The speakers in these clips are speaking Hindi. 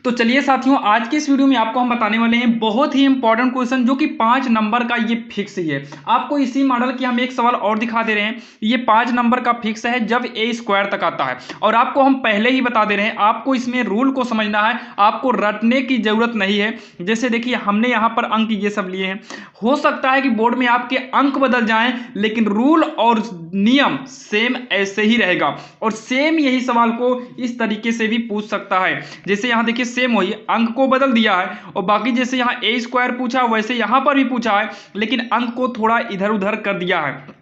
तो चलिए साथियों, आज के इस वीडियो में आपको हम बताने वाले हैं बहुत ही इंपॉर्टेंट क्वेश्चन जो कि 5 नंबर का ये फिक्स ही है। आपको इसी मॉडल की हम एक सवाल और दिखा दे रहे हैं। ये 5 नंबर का फिक्स है जब ए स्क्वायर तक आता है, और आपको हम पहले ही बता दे रहे हैं, आपको इसमें रूल को समझना है, आपको रटने की जरूरत नहीं है। जैसे देखिए, हमने यहाँ पर अंक ये सब लिए हैं। हो सकता है कि बोर्ड में आपके अंक बदल जाएं, लेकिन रूल और नियम सेम ऐसे ही रहेगा, और सेम यही सवाल को इस तरीके से भी पूछ सकता है। जैसे यहाँ देखिए, सेम वही अंक को बदल दिया है, और बाकी जैसे यहाँ ए स्क्वायर पूछा वैसे यहाँ पर भी पूछा है, लेकिन अंक को थोड़ा इधर उधर कर दिया है।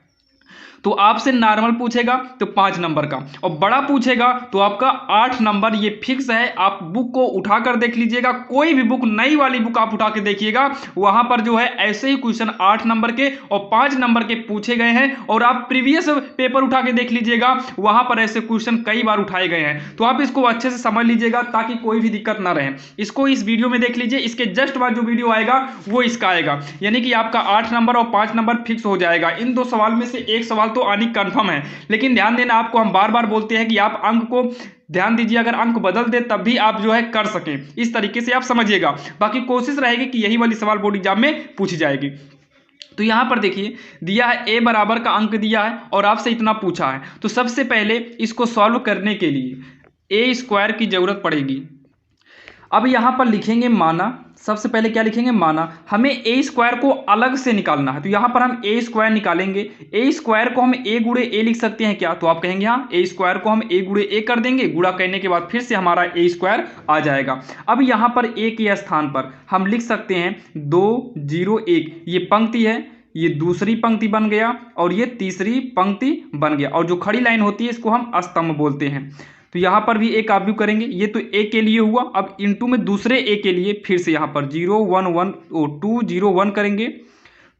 तो आपसे नॉर्मल पूछेगा तो 5 नंबर का, और बड़ा पूछेगा तो आपका 8 नंबर ये फिक्स है। आप बुक को उठाकर देख लीजिएगा, कोई भी बुक, नई वाली बुक आप उठा के देखिएगा, वहां पर जो है ऐसे ही क्वेश्चन 8 नंबर के और 5 नंबर के पूछे गए हैं। और आप प्रीवियस पेपर उठा के देख लीजिएगा, वहां पर ऐसे क्वेश्चन कई बार उठाए गए हैं। तो आप इसको अच्छे से समझ लीजिएगा ताकि कोई भी दिक्कत ना रहे। इसको इस वीडियो में देख लीजिए, इसके जस्ट बाद जो वीडियो आएगा वो इसका आएगा, यानी कि आपका 8 नंबर और 5 नंबर फिक्स हो जाएगा। इन दो सवाल में से एक सवाल तो आनी कंफर्म है, लेकिन ध्यान देना, आपको हम बार बार बोलते हैं कि आप अंक को ध्यान दीजिए, अगर अंक बदल दे तब भी आप जो है कर सकें। इस तरीके से आप समझिएगा, बाकी कोशिश रहेगी कि यही वाली सवाल बोर्ड एग्जाम में पूछी जाएगी। तो यहां पर देखिए, दिया है ए बराबर का अंक दिया है और आपसे इतना पूछा है। तो सबसे पहले इसको सॉल्व करने के लिए ए स्क्वायर की जरूरत पड़ेगी। अब यहां पर लिखेंगे माना, सबसे पहले क्या लिखेंगे, माना। हमें ए स्क्वायर को अलग से निकालना है, तो यहां पर हम ए स्क्वायर निकालेंगे। ए स्क्वायर को हम ए गुणे ए लिख सकते हैं क्या, तो आप कहेंगे हाँ, ए स्क्वायर को हम ए गुणे ए कर देंगे। गुणा करने के बाद फिर से हमारा ए स्क्वायर आ जाएगा। अब यहां पर ए के स्थान पर हम लिख सकते हैं 2 0 1। ये पंक्ति है, ये दूसरी पंक्ति बन गया, और ये तीसरी पंक्ति बन गया, और जो खड़ी लाइन होती है इसको हम स्तंभ बोलते हैं। तो यहां पर भी एक आप व्यू करेंगे, ये तो ए के लिए हुआ। अब इनटू में दूसरे ए के लिए फिर से यहां पर 0 1 1 2 0 1 करेंगे,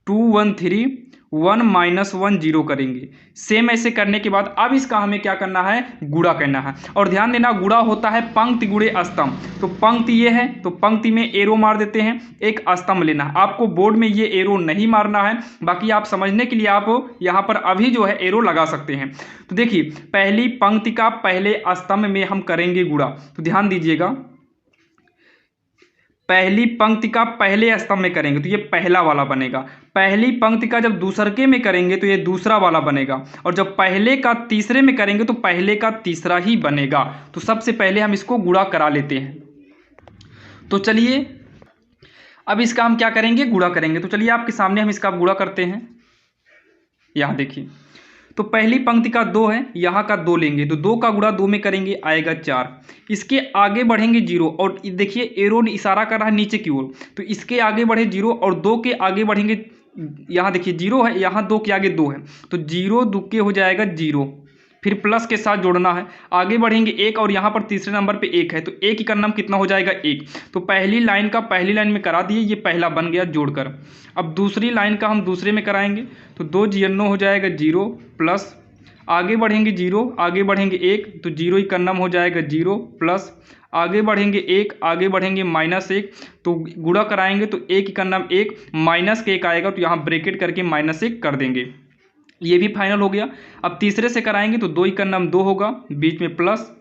2 1 3 1 -1 0 करेंगे। सेम ऐसे करने के बाद अब इसका हमें क्या करना है, गुणा करना है। और ध्यान देना, गुणा होता है पंक्ति गुणे स्तंभ। तो पंक्ति ये है, तो पंक्ति में एरो मार देते हैं, एक स्तंभ लेना है। आपको बोर्ड में ये एरो नहीं मारना है, बाकी आप समझने के लिए आप यहाँ पर अभी जो है एरो लगा सकते हैं। तो देखिए, पहली पंक्ति का पहले स्तंभ में हम करेंगे गुणा। तो ध्यान दीजिएगा, पहली पंक्ति का पहले स्तंभ में करेंगे तो ये पहला वाला बनेगा। पहली पंक्ति का जब दूसरके में करेंगे तो ये दूसरा वाला बनेगा, और जब पहले का तीसरे में करेंगे तो पहले का तीसरा ही बनेगा। तो सबसे पहले हम इसको गुणा करा लेते हैं। तो चलिए, अब इसका हम क्या करेंगे, गुणा करेंगे। तो चलिए आपके सामने हम इसका गुणा करते हैं। यहां देखिए, तो पहली पंक्ति का 2 है, यहाँ का 2 लेंगे, तो 2 का गुणा 2 में करेंगे, आएगा 4। इसके आगे बढ़ेंगे 0, और देखिए एरो ने इशारा कर रहा है नीचे की ओर, तो इसके आगे बढ़े 0, और 2 के आगे बढ़ेंगे। यहाँ देखिए 0 है, यहाँ 2 के आगे 2 है, तो 0 दुक्के हो जाएगा 0, फिर प्लस के साथ जोड़ना है। आगे बढ़ेंगे 1, और यहाँ पर तीसरे नंबर पे 1 है, तो 1 का नाम कितना हो जाएगा, 1। तो पहली लाइन का पहली लाइन में करा दिए, ये पहला बन गया जोड़कर। अब दूसरी लाइन का हम दूसरे में कराएंगे, तो 2 GNO हो जाएगा 0, प्लस आगे बढ़ेंगे 0, आगे बढ़ेंगे 1, तो 0 ही का नाम हो जाएगा 0, प्लस आगे बढ़ेंगे 1, आगे बढ़ेंगे -1, तो गुणा कराएंगे तो 1 का नाम 1, माइनस के 1 आएगा, तो यहाँ ब्रैकेट करके -1 कर देंगे। ये भी फाइनल हो गया। अब तीसरे से कराएंगे तो 2 का नाम 2 होगा, बीच में प्लस,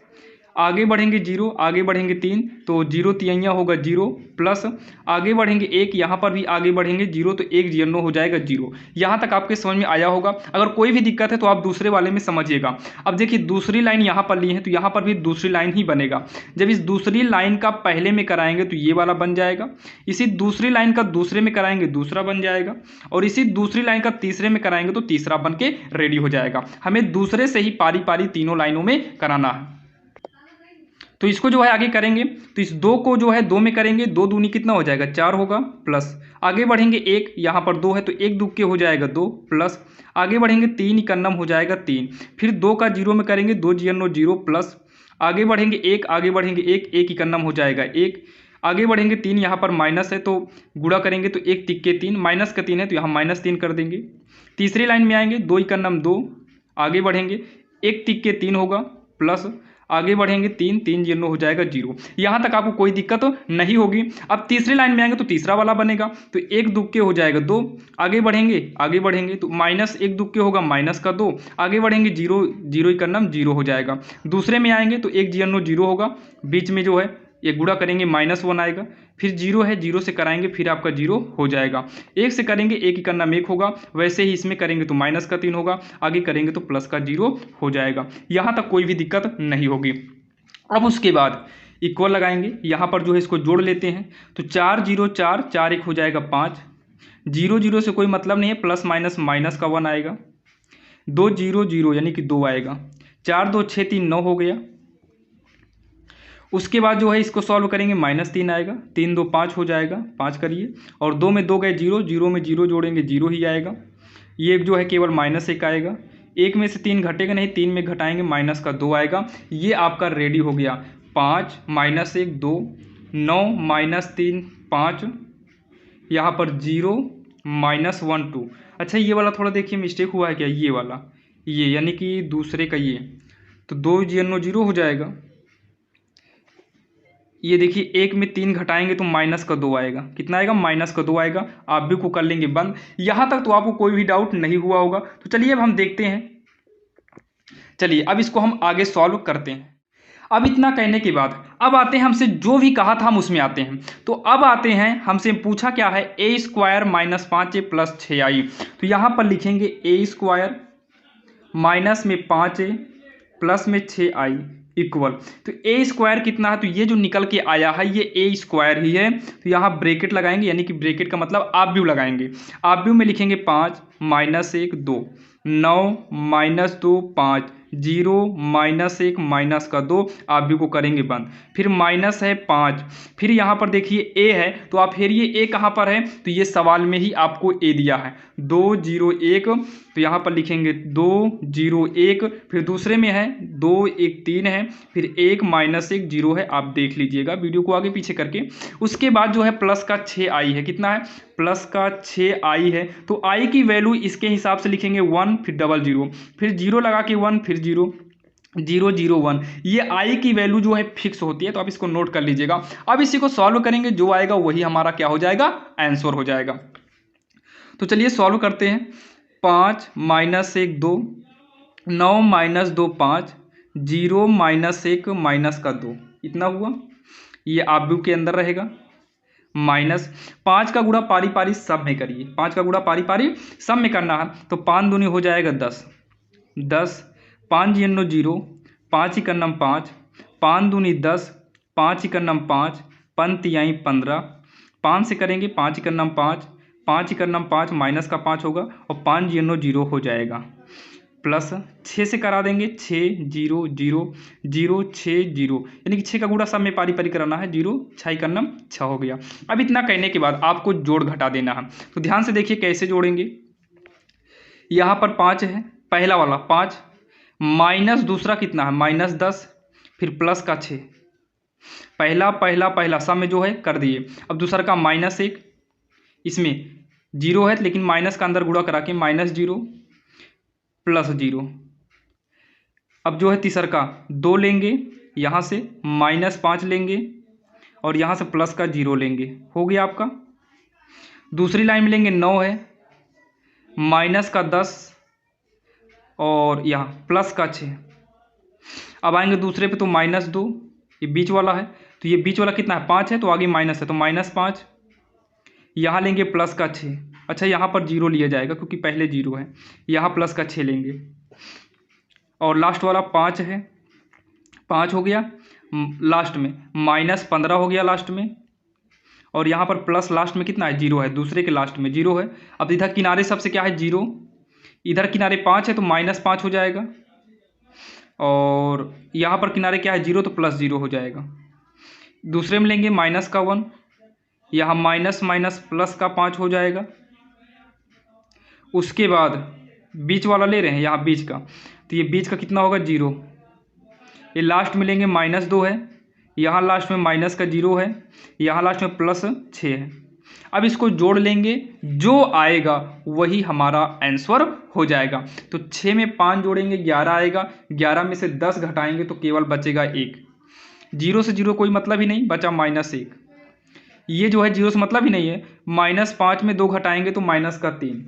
आगे बढ़ेंगे 0, आगे बढ़ेंगे 3, तो 0 तिहैया होगा 0, प्लस आगे बढ़ेंगे 1, यहाँ पर भी आगे बढ़ेंगे 0, तो 1 GNO हो जाएगा 0। यहाँ तक आपके समझ में आया होगा। अगर कोई भी दिक्कत है तो आप दूसरे वाले में समझिएगा। अब देखिए, दूसरी लाइन यहाँ पर ली है, तो यहाँ पर भी दूसरी लाइन ही बनेगा। जब इस दूसरी लाइन का पहले में कराएंगे तो ये वाला बन जाएगा, इसी दूसरी लाइन का दूसरे में कराएंगे दूसरा बन जाएगा, और इसी दूसरी लाइन का तीसरे में कराएंगे तो तीसरा बन के रेडी हो जाएगा। हमें दूसरे से ही पारी पारी तीनों लाइनों में कराना है। तो इसको जो है आगे करेंगे, तो इस 2 को जो है 2 में करेंगे, 2 दूनी कितना हो जाएगा, 4 होगा, प्लस आगे बढ़ेंगे 1, यहाँ पर 2 है, तो 1 दुक्के हो जाएगा 2, प्लस आगे बढ़ेंगे 3 का नाम हो जाएगा 3, फिर 2 का 0 में करेंगे, 2 GNO 0, प्लस आगे बढ़ेंगे 1, आगे बढ़ेंगे 1, 1 का नाम हो जाएगा 1, आगे बढ़ेंगे 3, यहाँ पर माइनस है तो गुणा करेंगे तो 1 तिक्के 3, माइनस का 3 है तो यहाँ -3 कर देंगे। तीसरी लाइन में आएंगे, 2 का नाम 2, आगे बढ़ेंगे 1 तिक्के 3 होगा, प्लस आगे बढ़ेंगे 3 3 GNO हो जाएगा 0। यहाँ तक आपको कोई दिक्कत नहीं होगी। अब तीसरी लाइन में आएंगे तो तीसरा वाला बनेगा, तो 1 दुक्के हो जाएगा 2, आगे बढ़ेंगे तो -1 दुक्के होगा -2, आगे बढ़ेंगे 0 0 का नाम 0 हो जाएगा। दूसरे में आएंगे तो 1 GNO 0 होगा, बीच में जो है ये गुणा करेंगे -1 आएगा, फिर 0 है, 0 से कराएंगे फिर आपका 0 हो जाएगा। 1 से करेंगे 1 ही करना 1 होगा, वैसे ही इसमें करेंगे तो -3 होगा, आगे करेंगे तो +0 हो जाएगा। यहाँ तक कोई भी दिक्कत नहीं होगी। अब उसके बाद इक्वल लगाएंगे, यहाँ पर जो है इसको जोड़ लेते हैं, तो 4 0 4 4 1 हो जाएगा 5, 0 0 से कोई मतलब नहीं है, प्लस माइनस माइनस का 1 आएगा, 2 0 0 यानी कि 2 आएगा, 4 2 6 3 9 हो गया। उसके बाद जो है इसको सॉल्व करेंगे, -3 आएगा, 3 2 5 हो जाएगा, 5 करिए, और 2 में 2 गए 0, 0 में 0 जोड़ेंगे 0 ही आएगा। ये जो है केवल -1 आएगा, 1 में से 3 घटेगा नहीं, 3 में घटाएंगे -2 आएगा। ये आपका रेडी हो गया। 5 -1 2, 9 -3 5, यहाँ पर 0 -1 2। अच्छा ये वाला थोड़ा देखिए मिस्टेक हुआ है क्या, ये वाला, ये यानी कि दूसरे का ये, तो 2 0 हो जाएगा। ये देखिए 1 में 3 घटाएंगे तो -2 आएगा, कितना आएगा, -2 आएगा। आप भी को कर लेंगे बंद। यहाँ तक तो आपको कोई भी डाउट नहीं हुआ होगा। तो चलिए अब हम देखते हैं, चलिए अब इसको हम आगे सॉल्व करते हैं। अब इतना कहने के बाद अब आते हैं, हमसे जो भी कहा था हम उसमें आते हैं। तो अब आते हैं, हमसे पूछा क्या है, a² - 5a + 6i। तो यहाँ पर लिखेंगे a² माइनस में 5a प्लस में 6i इक्वल, तो a² कितना है, तो ये जो निकल के आया है ये a² ही है। तो यहाँ ब्रैकेट लगाएंगे, यानी कि ब्रैकेट का मतलब आप व्यू लगाएंगे। आप व्यू में लिखेंगे 5 -1 2, 9 -2 5, 0 -1 -2, आप भी को करेंगे बंद। फिर माइनस है 5, फिर यहाँ पर देखिए a है, तो आप फेरिए a कहाँ पर है, तो ये सवाल में ही आपको a दिया है 2 0 1, तो यहाँ पर लिखेंगे 2 0 1, फिर दूसरे में है 2 1 3 है, फिर 1 -1 0 है, आप देख लीजिएगा वीडियो को आगे पीछे करके। उसके बाद जो है प्लस का 6i है, कितना है, प्लस का 6i है। तो i की वैल्यू इसके हिसाब से लिखेंगे 1, फिर 00, फिर 0 लगा के 1, फिर 0 0 0 1। ये i की वैल्यू जो है फिक्स होती है, तो आप इसको नोट कर लीजिएगा। अब इसी को सॉल्व करेंगे, जो आएगा वही हमारा क्या हो जाएगा, आंसर हो जाएगा। तो चलिए सॉल्व करते हैं। 5 -1 2, 9 -2 5, 0 -1 -2, इतना हुआ। ये आप व्यू के अंदर रहेगा। माइनस 5 का गुणा पारी पारी सब में करिए, 5 का गुणा पारी पारी सब में करना है, तो 5 दूनी हो जाएगा 10, 5 0 0, 5 ही करनम 5, 5 दूनी 10, 5 ही करनम 5, 5 तिहाई 15, 5 से करेंगे 5 ही करनम 5, 5 ही करनम 5, माइनस का 5 होगा, और 5 0 0 हो जाएगा, प्लस 6 से करा देंगे 6 0 0 0 6 0, यानी कि 6 का गुणा सब में पारी पारी कराना है, 0 6 करना 6 हो गया। अब इतना कहने के बाद आपको जोड़ घटा देना है, तो ध्यान से देखिए कैसे जोड़ेंगे। यहाँ पर 5 है, पहला वाला 5, माइनस दूसरा कितना है -10, फिर प्लस का 6, पहला सब में जो है कर दिए। अब दूसरा का -1, इसमें 0 है लेकिन माइनस का अंदर गुणा करा के -0 +0। अब जो है तीसरा का 2 लेंगे, यहाँ से -5 लेंगे, और यहाँ से प्लस का 0 लेंगे, हो गया आपका। दूसरी लाइन में लेंगे 9 है, माइनस का 10, और यहाँ प्लस का 6। अब आएंगे दूसरे पे तो -2, ये बीच वाला है, तो ये बीच वाला कितना है 5 है, तो आगे माइनस है तो -5, यहाँ लेंगे प्लस का 6। अच्छा यहाँ पर 0 लिया जाएगा क्योंकि पहले 0 है, यहाँ प्लस का 6 लेंगे, और लास्ट वाला 5 है, 5 हो गया, लास्ट में -15 हो गया लास्ट में, और यहाँ पर प्लस लास्ट में कितना है 0 है, दूसरे के लास्ट में 0 है। अब इधर किनारे सबसे क्या है 0, इधर किनारे 5 है तो -5 हो जाएगा, और यहाँ पर किनारे क्या है 0 तो +0 हो जाएगा। दूसरे में लेंगे माइनस का 1, यहाँ माइनस प्लस का 5 हो जाएगा। उसके बाद बीच वाला ले रहे हैं, यहाँ बीच का, तो ये बीच का कितना होगा 0, ये लास्ट में लेंगे -2 है, यहाँ लास्ट में माइनस का 0 है, यहाँ लास्ट में +6 है। अब इसको जोड़ लेंगे, जो आएगा वही हमारा आंसर हो जाएगा। तो 6 में 5 जोड़ेंगे 11 आएगा, 11 में से 10 घटाएंगे तो केवल बचेगा 1, 0 से 0 कोई मतलब ही नहीं, बचा -1। ये जो है 0 से मतलब ही नहीं है, -5 में 2 घटाएंगे तो -3,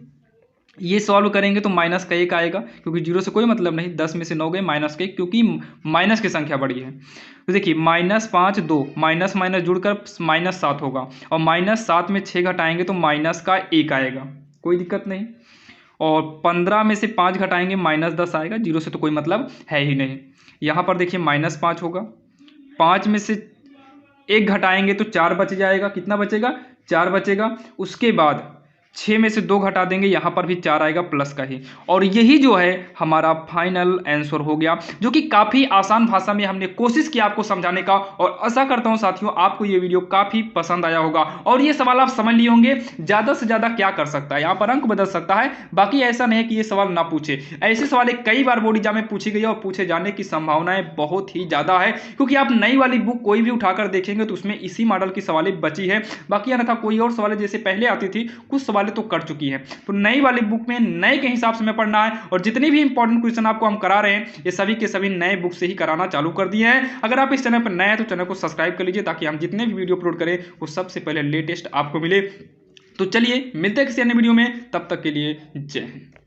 ये सॉल्व करेंगे तो माइनस का 1 आएगा, क्योंकि जीरो से कोई मतलब नहीं, 10 में से 9 गए, माइनस का 1, क्योंकि माइनस की संख्या बड़ी है। तो देखिए -5 2, माइनस माइनस जुड़कर -7 होगा, और -7 में 6 घटाएंगे तो माइनस का 1 आएगा, कोई दिक्कत नहीं। और 15 में से 5 घटाएंगे -10 आएगा, जीरो से तो कोई मतलब है ही नहीं। यहाँ पर देखिए -5 होगा, 5 में से 1 घटाएंगे तो 4 बच जाएगा, कितना बचेगा, 4 बचेगा। उसके बाद 6 में से 2 घटा देंगे, यहाँ पर भी 4 आएगा प्लस का ही। और यही जो है हमारा फाइनल आंसर हो गया, जो कि काफ़ी आसान भाषा में हमने कोशिश की आपको समझाने का। और आशा करता हूँ साथियों आपको ये वीडियो काफ़ी पसंद आया होगा, और ये सवाल आप समझ लिए होंगे ज़्यादा से ज़्यादा क्या कर सकता है, यहाँ पर अंक बदल सकता है। बाकी ऐसा नहीं है कि ये सवाल ना पूछे, ऐसे सवाल कई बार बोर्ड एग्जाम में पूछी गई है और पूछे जाने की संभावनाएं बहुत ही ज़्यादा है, क्योंकि आप नई वाली बुक कोई भी उठाकर देखेंगे तो उसमें इसी मॉडल की सवालें बची है। बाकी अन्यथा कोई और सवाल जैसे पहले आती थी, कुछ सवालें तो कर चुकी हैं। तो नई वाली बुक में नए के हिसाब से हमें पढ़ना है, और जितने भी इंपॉर्टेंट क्वेश्चन आपको हम करा रहे हैं ये सभी के सभी नए बुक से ही कराना चालू कर दिए हैं। अगर आप इस चैनल पर नए हैं तो चैनल को सब्सक्राइब कर लीजिए, ताकि हम जितने भी वीडियो अपलोड करें वो सबसे पहले लेटेस्ट आपको मिले। तो चलिए मिलते हैं किसी अन्य वीडियो में, तब तक के लिए जय हिंद।